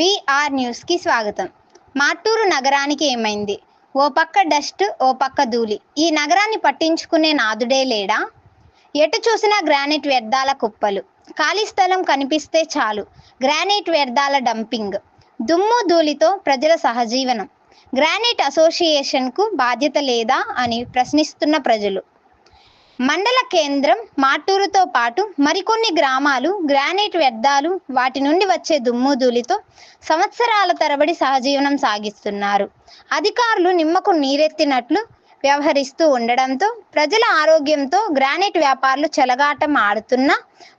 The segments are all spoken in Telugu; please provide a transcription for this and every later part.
బీఆర్ న్యూస్కి స్వాగతం. మాటూరు నగరానికి ఏమైంది? ఓ పక్క డస్ట్, ఓ పక్క ధూళి. ఈ నగరాన్ని పట్టించుకునే నాదుడే లేడా? ఎటు చూసినా గ్రానైట్ వ్యర్థాల కుప్పలు. ఖాళీ స్థలం కనిపిస్తే చాలు గ్రానైట్ వ్యర్థాల డంపింగ్. దుమ్ము ధూళితో ప్రజల సహజీవనం. గ్రానైట్ అసోసియేషన్కు బాధ్యత లేదా అని ప్రశ్నిస్తున్న ప్రజలు. మండల కేంద్రం మాటూరుతో పాటు మరికొన్ని గ్రామాలు గ్రానైట్ వ్యర్థాలు, వాటి నుండి వచ్చే దుమ్ము ధూళితో సంవత్సరాల తరబడి సహజీవనం సాగిస్తున్నారు. అధికారులు నిమ్మకు నీరెత్తినట్లు వ్యవహరిస్తూ ఉండడంతో ప్రజల ఆరోగ్యంతో గ్రానైట్ వ్యాపారులు చెలగాటం ఆడుతున్నా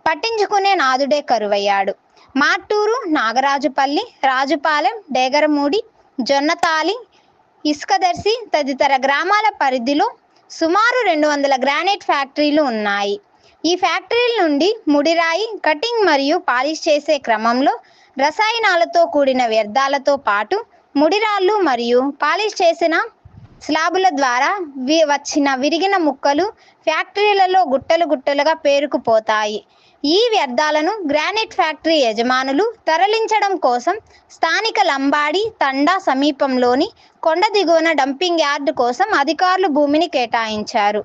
పట్టించుకునే నాదుడే కరువయ్యాడు. మాటూరు, నాగరాజుపల్లి, రాజుపాలెం, డేగరమూడి, జొన్నతాలి, ఇసుకదర్శి తదితర గ్రామాల పరిధిలో సుమారు 200 గ్రానైట్ ఫ్యాక్టరీలు ఉన్నాయి. ఈ ఫ్యాక్టరీల నుండి ముడిరాయి కటింగ్ మరియు పాలిష్ చేసే క్రమంలో రసాయనాలతో కూడిన వ్యర్థాలతో పాటు ముడిరాళ్ళు మరియు పాలిష్ చేసిన స్లాబుల ద్వారా వచ్చిన విరిగిన ముక్కలు ఫ్యాక్టరీలలో గుట్టలు గుట్టలుగా పేరుకుపోతాయి. ఈ వ్యర్థాలను గ్రానైట్ ఫ్యాక్టరీ యజమానులు తరలించడం కోసం స్థానిక లంబాడి తండా సమీపంలోని కొండ దిగువన డంపింగ్ యార్డ్ కోసం అధికారులు భూమిని కేటాయించారు.